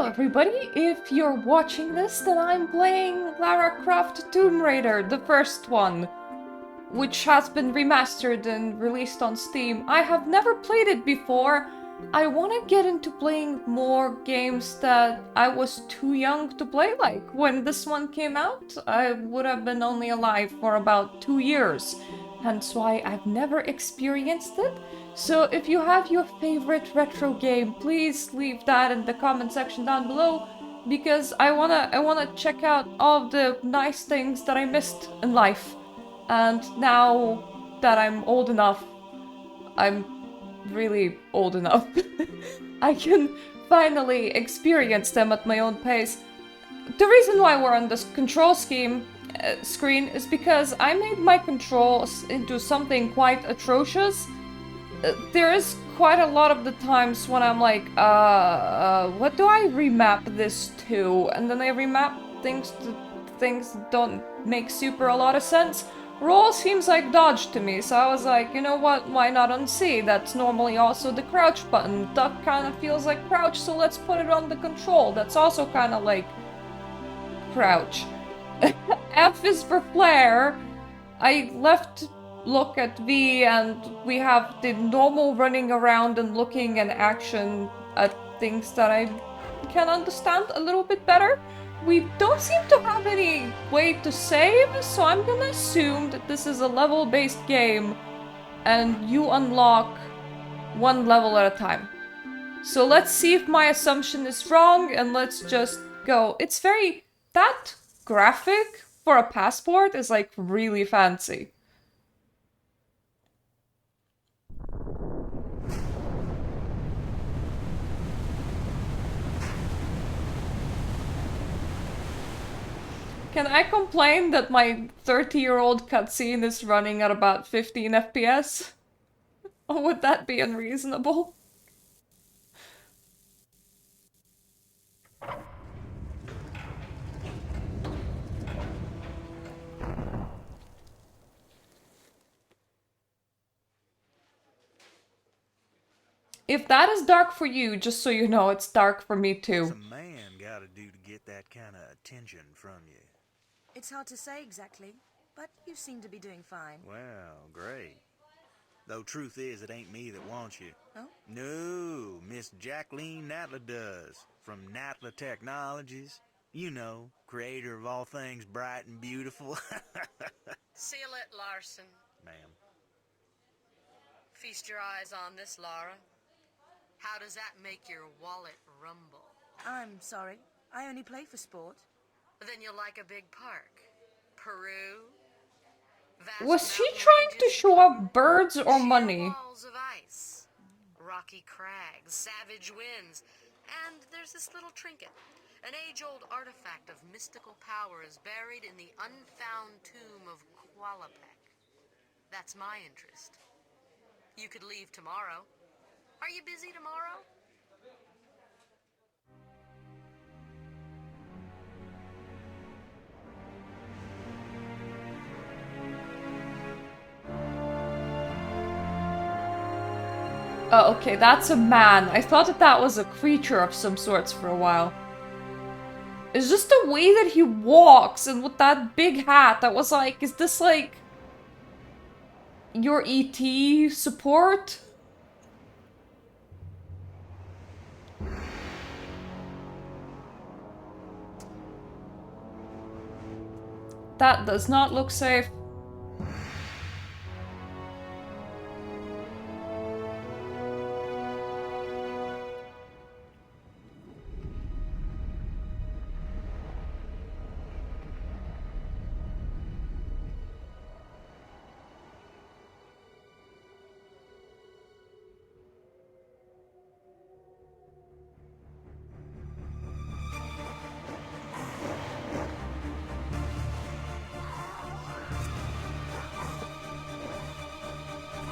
Hello everybody, if you're watching this, then I'm playing Lara Croft Tomb Raider, the first one, which has been remastered and released on Steam. I have never played it before. I want to get into playing more games that I was too young to play. Like, when this one came out, I would have been only alive for about 2 years, hence why I've never experienced it. So if you have your favorite retro game, please leave that in the comment section down below, because I wanna check out all of the nice things that I missed in life. And now that I'm old enough, I'm really old enough, I can finally experience them at my own pace. The reason why we're on this control screen is because I made my controls into something quite atrocious. There is quite a lot of the times when I'm like, what do I remap this to? And then I remap things to things that don't make super a lot of sense. Roll seems like dodge to me, so I was like, you know what, why not on C? That's normally also the crouch button. Duck kind of feels like crouch, so let's put it on the control. That's also kind of like crouch. F is for flare. I left look at V, and we have the normal running around and looking and action at things that I can understand a little bit better. We don't seem to have any way to save, so I'm gonna assume that this is a level-based game and you unlock one level at a time. So let's see if my assumption is wrong, and let's just go. It's very... that graphic for a passport is like really fancy. Can I complain that my 30-year-old cutscene is running at about 15 FPS? Or would that be unreasonable? If that is dark for you, just so you know, it's dark for me too. What's a man gotta do to get that kind of attention from you? It's hard to say exactly, but you seem to be doing fine. Well, great. Though truth is, it ain't me that wants you. Oh? No, Miss Jacqueline Natla does. From Natla Technologies. You know, creator of all things bright and beautiful. Seal it, Larson. Ma'am. Feast your eyes on this, Lara. How does that make your wallet rumble? I'm sorry. I only play for sport. Then you'll like a big park. Peru. Vast Was she mountain trying to ranges, show up birds or sheer money? walls of ice, rocky crags, savage winds, and there's this little trinket. An age-old artifact of mystical power is buried in the unfound tomb of Qualapec. That's my interest. You could leave tomorrow. Are you busy tomorrow? Oh, okay, that's a man. I thought that that was a creature of some sorts for a while. It's just the way that he walks, and with that big hat, that was like, is this like... your ET support? That does not look safe.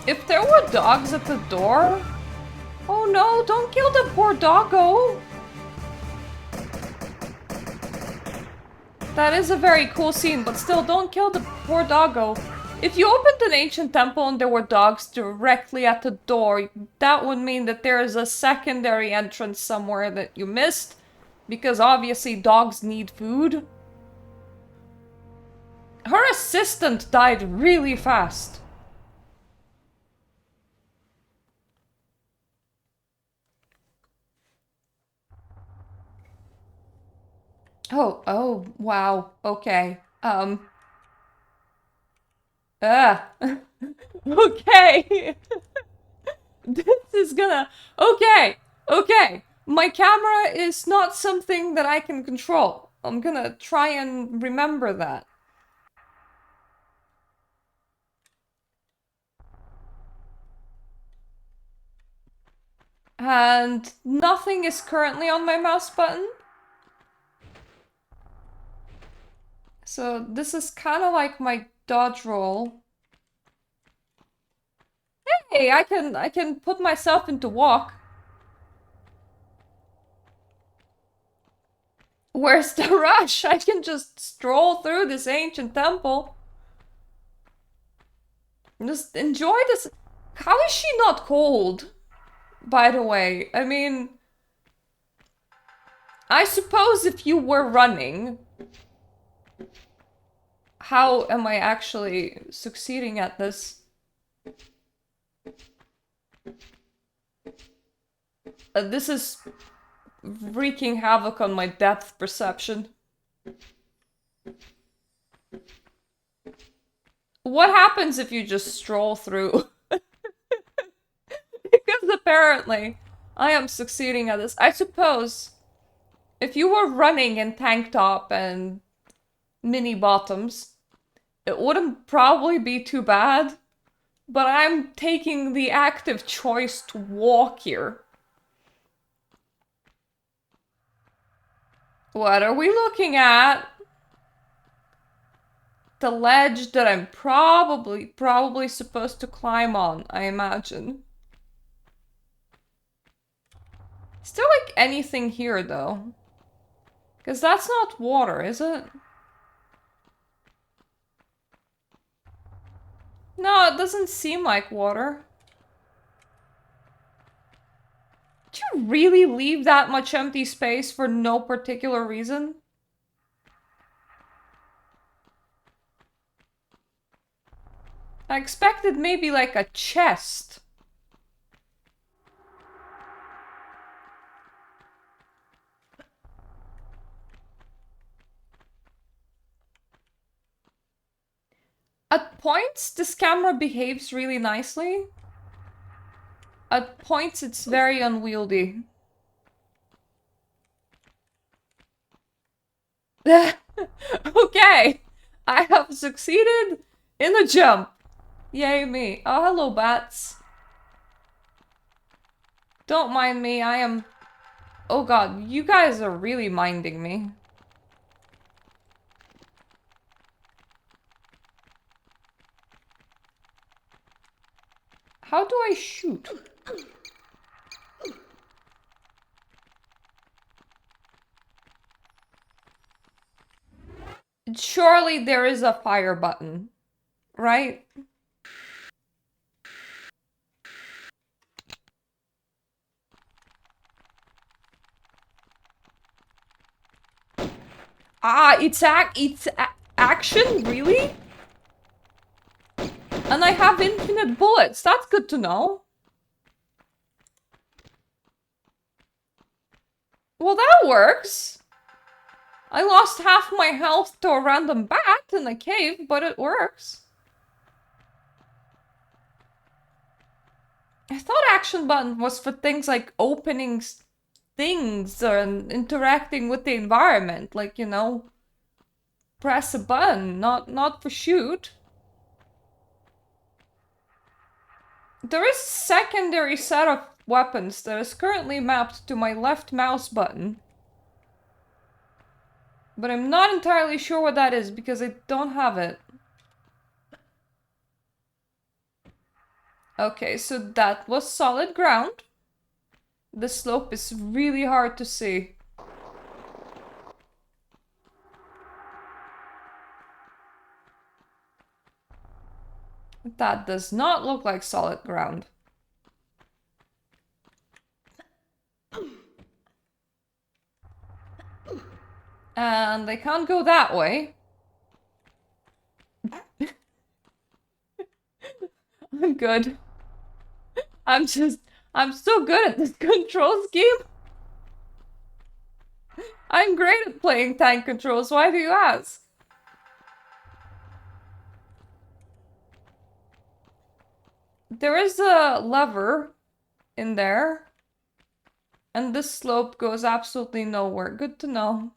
If there were dogs at the door... Oh no, don't kill the poor doggo! That is a very cool scene, but still, don't kill the poor doggo. If you opened an ancient temple and there were dogs directly at the door, that would mean that there is a secondary entrance somewhere that you missed. Because obviously dogs need food. Her assistant died really fast. Oh, wow. Okay. Okay. This is gonna... Okay. My camera is not something that I can control. I'm gonna try and remember that. And nothing is currently on my mouse button. So this is kind of like my dodge roll. Hey, I can put myself into walk. Where's the rush? I can just stroll through this ancient temple. Just enjoy this. How is she not cold? By the way, I mean, I suppose if you were running, how am I actually succeeding at this? This is wreaking havoc on my depth perception. What happens if you just stroll through? Because apparently I am succeeding at this. I suppose if you were running in tank top and mini bottoms, it wouldn't probably be too bad. But I'm taking the active choice to walk here. What are we looking at? The ledge that I'm probably supposed to climb on, I imagine. Still like anything here though. Because that's not water, is it? No, it doesn't seem like water. Did you really leave that much empty space for no particular reason? I expected maybe like a chest. At points, this camera behaves really nicely. At points, it's very unwieldy. Okay, I have succeeded in a jump. Yay me. Oh, hello, bats. Don't mind me, I am... Oh god, you guys are really minding me. How do I shoot? Surely there is a fire button, right? Ah, it's action? Really? And I have infinite bullets. That's good to know. Well, that works. I lost half my health to a random bat in a cave, but it works. I thought action button was for things like opening things and interacting with the environment. Like, you know, press a button, not for shoot. There is a secondary set of weapons that is currently mapped to my left mouse button. But I'm not entirely sure what that is because I don't have it. Okay, so that was solid ground. The slope is really hard to see. That does not look like solid ground. And they can't go that way. I'm good. I'm so good at this control scheme. I'm great at playing tank controls, why do you ask? There is a lever in there. And this slope goes absolutely nowhere. Good to know.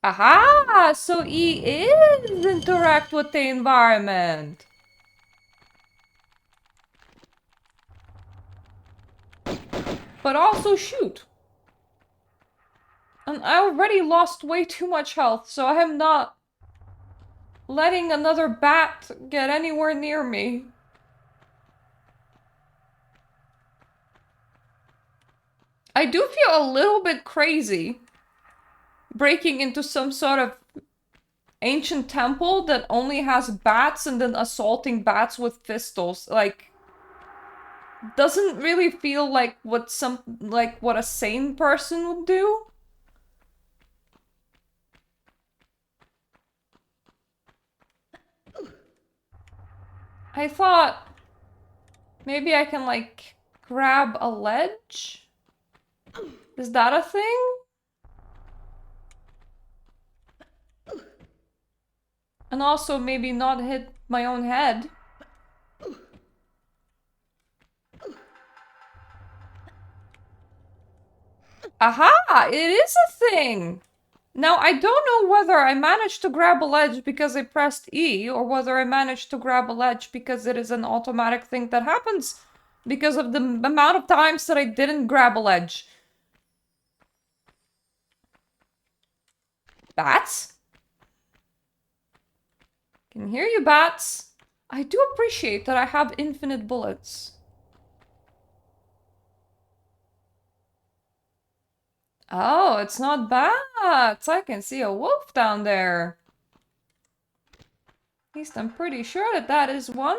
Aha! So E is interact with the environment. But also shoot. And I already lost way too much health, so I am not letting another bat get anywhere near me. I do feel a little bit crazy breaking into some sort of ancient temple that only has bats and then assaulting bats with pistols. Like, doesn't really feel like what a sane person would do. I thought maybe I can like grab a ledge? Is that a thing? And also maybe not hit my own head. Aha! It is a thing! Now, I don't know whether I managed to grab a ledge because I pressed E, or whether I managed to grab a ledge because it is an automatic thing that happens because of the amount of times that I didn't grab a ledge. Bats? Can hear you, bats. I do appreciate that I have infinite bullets. Oh, it's not bats. I can see a wolf down there. At least I'm pretty sure that that is one.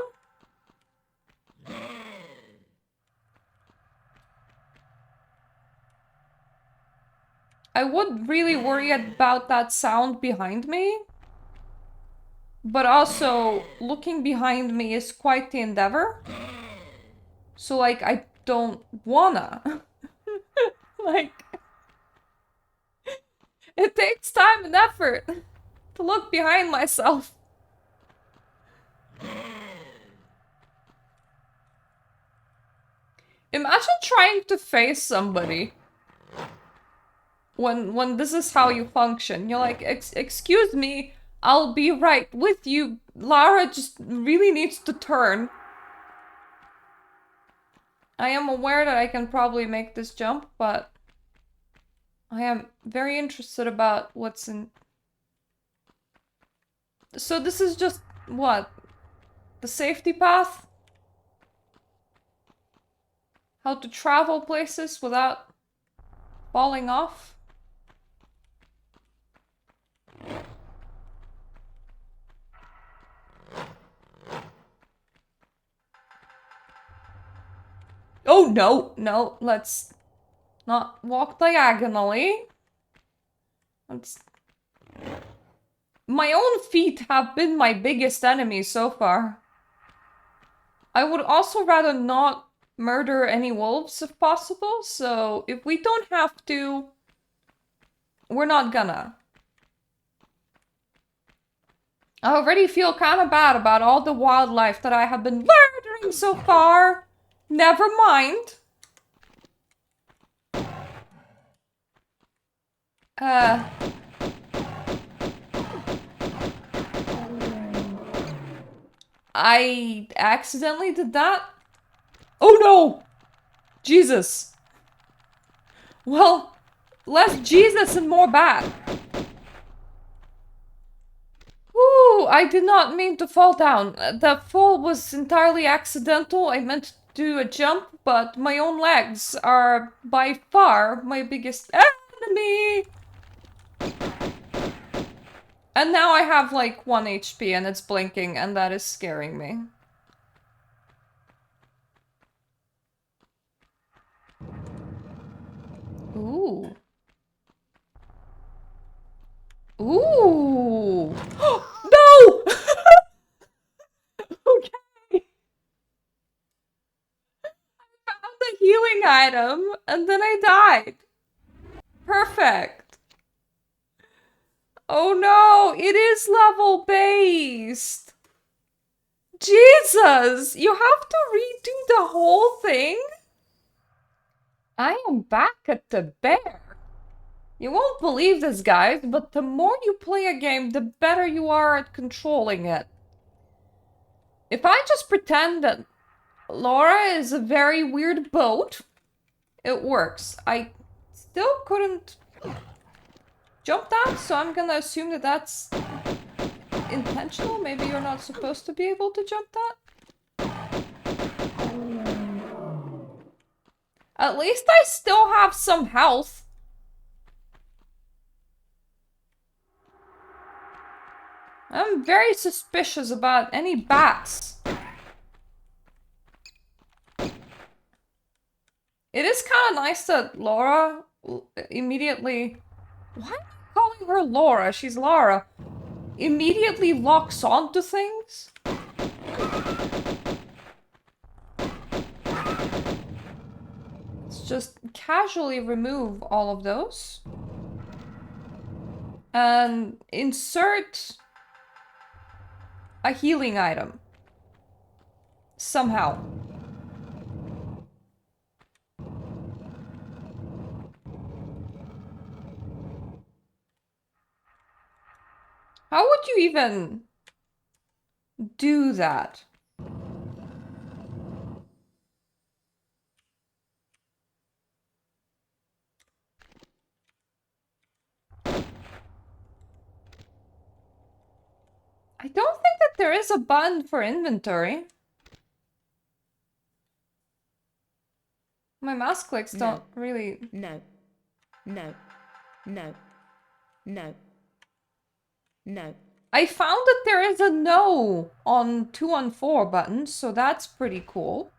I would really worry about that sound behind me. But also, looking behind me is quite the endeavor. So, like, I don't wanna. Like, it takes time and effort to look behind myself. Imagine trying to face somebody when this is how you function. You're like, excuse me, I'll be right with you. Lara just really needs to turn. I am aware that I can probably make this jump, but I am very interested about what's in... So this is just, what? The safety path? How to travel places without falling off? Oh, no, let's not walk diagonally. Let's... My own feet have been my biggest enemy so far. I would also rather not murder any wolves if possible, so if we don't have to, we're not gonna. I already feel kind of bad about all the wildlife that I have been murdering so far. Never mind. I accidentally did that? Oh no! Jesus. Well, less Jesus and more bad. Ooh, I did not mean to fall down. The fall was entirely accidental. I meant to do a jump, but my own legs are by far my biggest enemy. And now I have like 1 HP and it's blinking and that is scaring me. healing item, and then I died. Perfect. Oh no, it is level based. Jesus, you have to redo the whole thing? I am back at the bear. You won't believe this, guys, but the more you play a game, the better you are at controlling it. If I just pretend that Laura is a very weird boat, it works. I still couldn't jump that, so I'm gonna assume that that's intentional. Maybe you're not supposed to be able to jump that. At least I still have some health. I'm very suspicious about any bats. It is kind of nice that Laura immediately... Why am I calling her Laura? She's Lara. Immediately locks onto things. Let's just casually remove all of those. And insert a healing item. Somehow. How would you even do that? I don't think that there is a button for inventory. My mouse clicks don't really... No. No. No. No. No. I found that there is a no on 2 and 4 buttons, so that's pretty cool.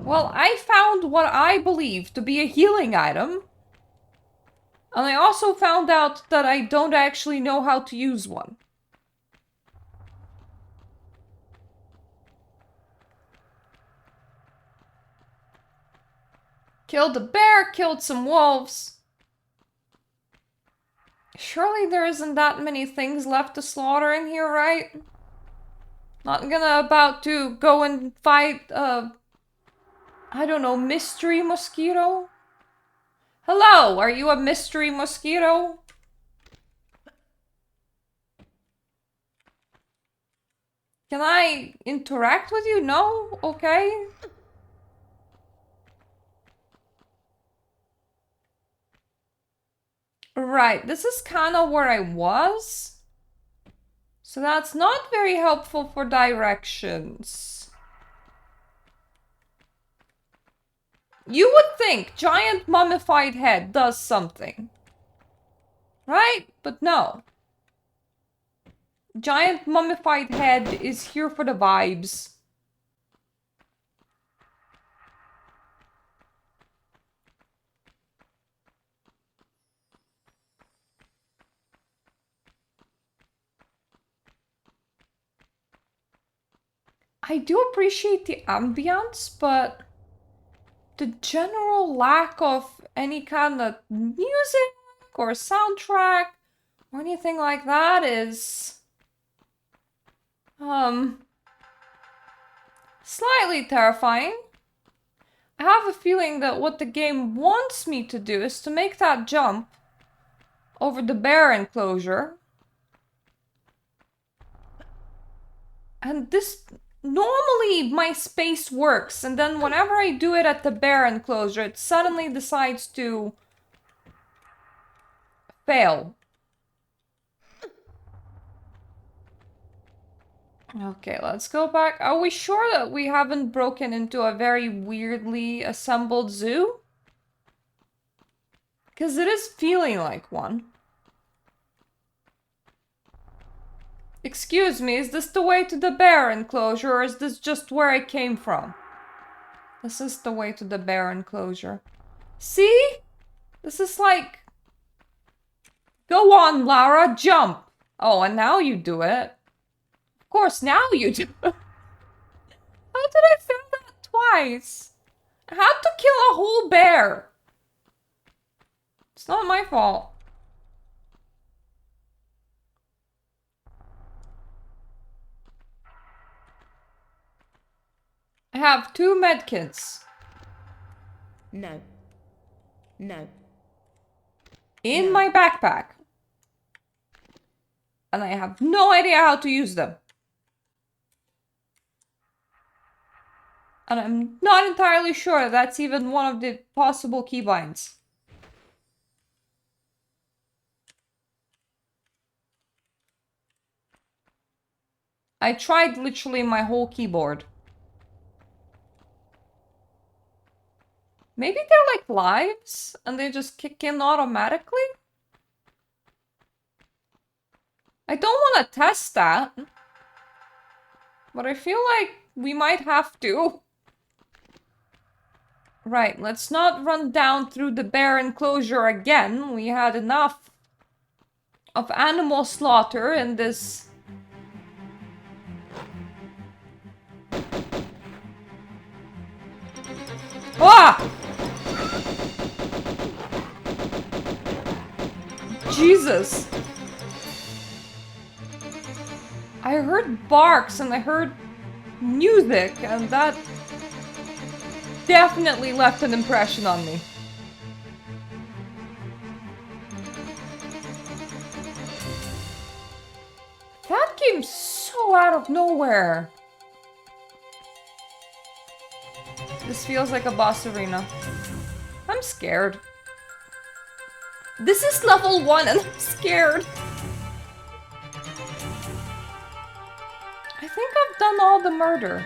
Well, I found what I believe to be a healing item. And I also found out that I don't actually know how to use one. Killed a bear, killed some wolves. Surely there isn't that many things left to slaughter in here, right? Not about to go and fight I don't know, mystery mosquito? Hello, are you a mystery mosquito? Can I interact with you? No? Okay. Right, this is kind of where I was. So that's not very helpful for directions. You would think giant mummified head does something. Right? But no. Giant mummified head is here for the vibes. I do appreciate the ambience, but the general lack of any kind of music or soundtrack or anything like that is slightly terrifying. I have a feeling that what the game wants me to do is to make that jump over the bear enclosure. And this... Normally my space works, and then whenever I do it at the bear enclosure, it suddenly decides to fail. Okay, let's go back. Are we sure that we haven't broken into a very weirdly assembled zoo? Because it is feeling like one. Excuse me, is this the way to the bear enclosure, or is this just where I came from? This is the way to the bear enclosure. See? This is like... Go on, Lara, jump! Oh, and now you do it. Of course, now you do. How did I fail that twice? I had to kill a whole bear. It's not my fault. I have 2 medkits. No. No. In my backpack. And I have no idea how to use them. And I'm not entirely sure that's even one of the possible keybinds. I tried literally my whole keyboard. Maybe they're like lives and they just kick in automatically? I don't want to test that. But I feel like we might have to. Right, let's not run down through the bear enclosure again. We had enough of animal slaughter in this. Ah! Jesus. I heard barks and I heard music, and that definitely left an impression on me. That came so out of nowhere. This feels like a boss arena. I'm scared. This is level 1 and I'm scared. I think I've done all the murder.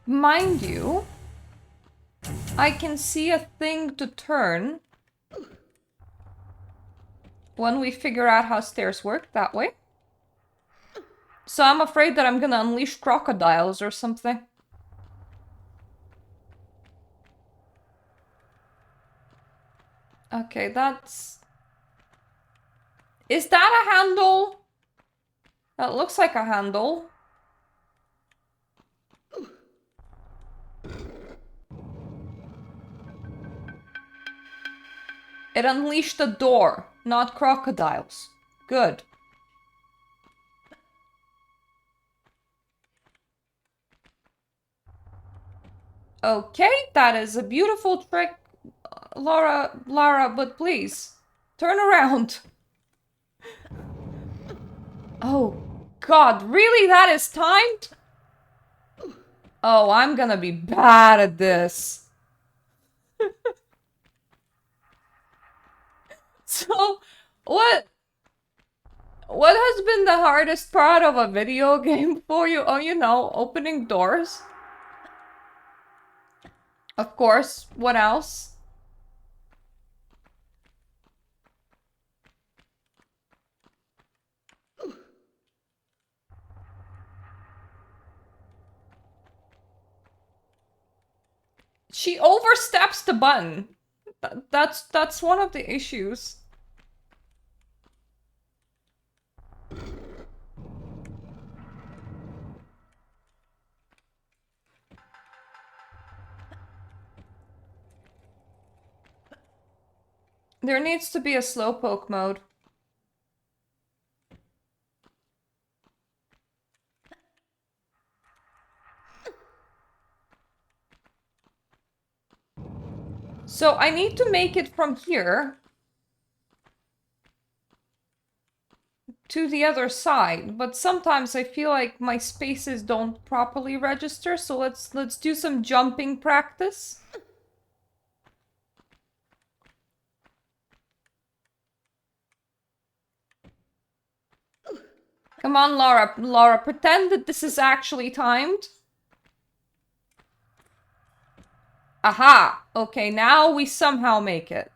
Mind you, I can see a thing to turn when we figure out how stairs work that way. So I'm afraid that I'm gonna unleash crocodiles or something. Okay, that's... Is that a handle? That looks like a handle. It unleashed a door, not crocodiles. Good. Okay, that is a beautiful trick, Lara, but please, turn around. Oh, God, really? That is timed? Oh, I'm gonna be bad at this. So, what has been the hardest part of a video game for you? Oh, you know, opening doors. Of course, what else? She oversteps the button. That's one of the issues. There needs to be a slowpoke mode. So I need to make it from here to the other side, but sometimes I feel like my spaces don't properly register, so let's do some jumping practice. Come on, Laura, pretend that this is actually timed. Aha! Okay, now we somehow make it.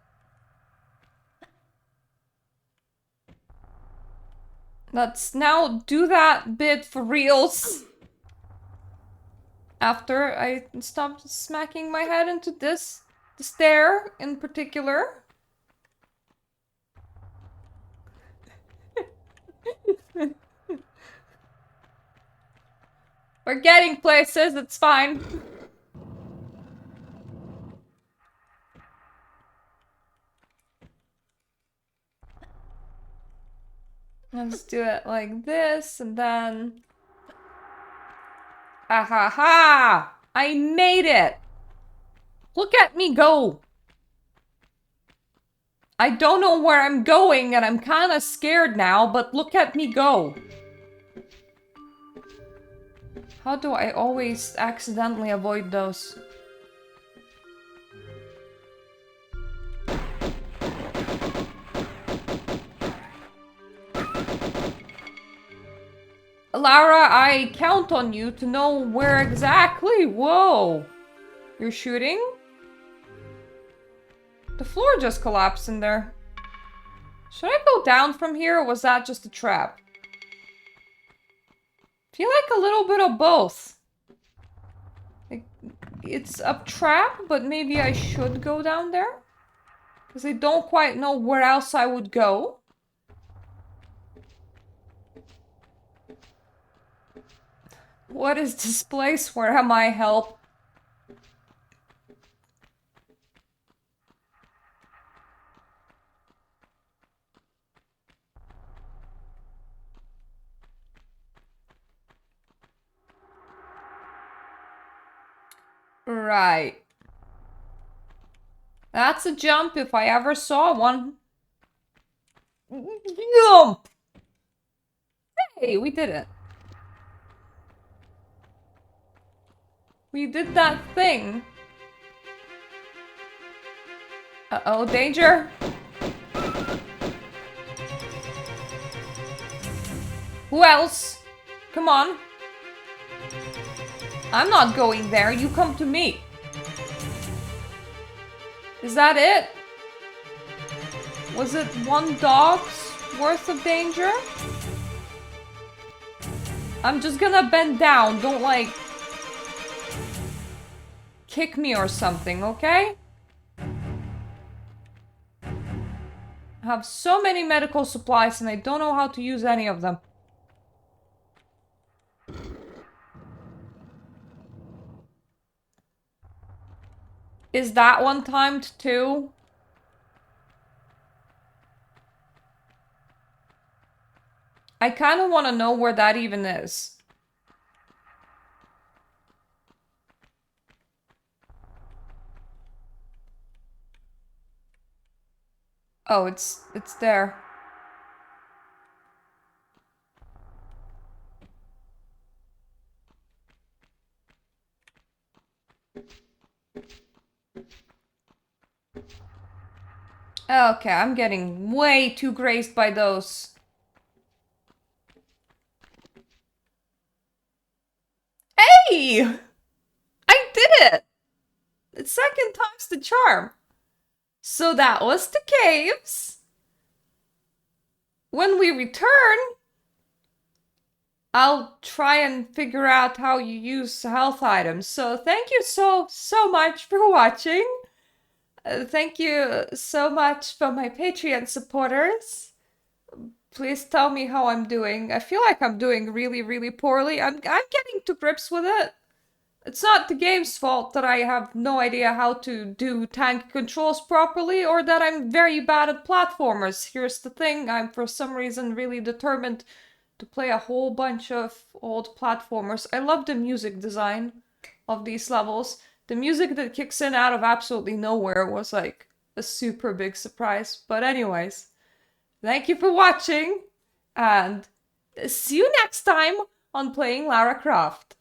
Let's now do that bit for reals. After I stopped smacking my head into the stair in particular. We're getting places, it's fine. Let's do it like this, and then... Ah ha ha! I made it! Look at me go! I don't know where I'm going, and I'm kinda scared now, but look at me go! How do I always accidentally avoid those? Lara, I count on you to know where exactly. Whoa! You're shooting? The floor just collapsed in there. Should I go down from here, or was that just a trap? Feel like a little bit of both. Like, it's a trap, but maybe I should go down there? Because I don't quite know where else I would go. What is this place? Where am I? Help. Right. That's a jump if I ever saw one. Jump! Hey, we did it. We did that thing. Uh-oh, danger. Who else? Come on. I'm not going there, you come to me. Is that it? Was it one dog's worth of danger? I'm just gonna bend down, don't like... kick me or something, okay? I have so many medical supplies and I don't know how to use any of them. Is that one timed too? I kind of want to know where that even is. Oh, it's there. Okay, I'm getting way too grazed by those. Hey! I did it! The second time's the charm. So that was the caves. When we return, I'll try and figure out how you use health items. So thank you so much for watching. Thank you so much for my Patreon supporters. Please tell me how I'm doing. I feel like I'm doing really poorly. I'm getting to grips with it. It's not the game's fault that I have no idea how to do tank controls properly, or that I'm very bad at platformers. Here's the thing, I'm for some reason really determined to play a whole bunch of old platformers. I love the music design of these levels. The music that kicks in out of absolutely nowhere was like a super big surprise. But anyways, thank you for watching, and see you next time on playing Lara Croft.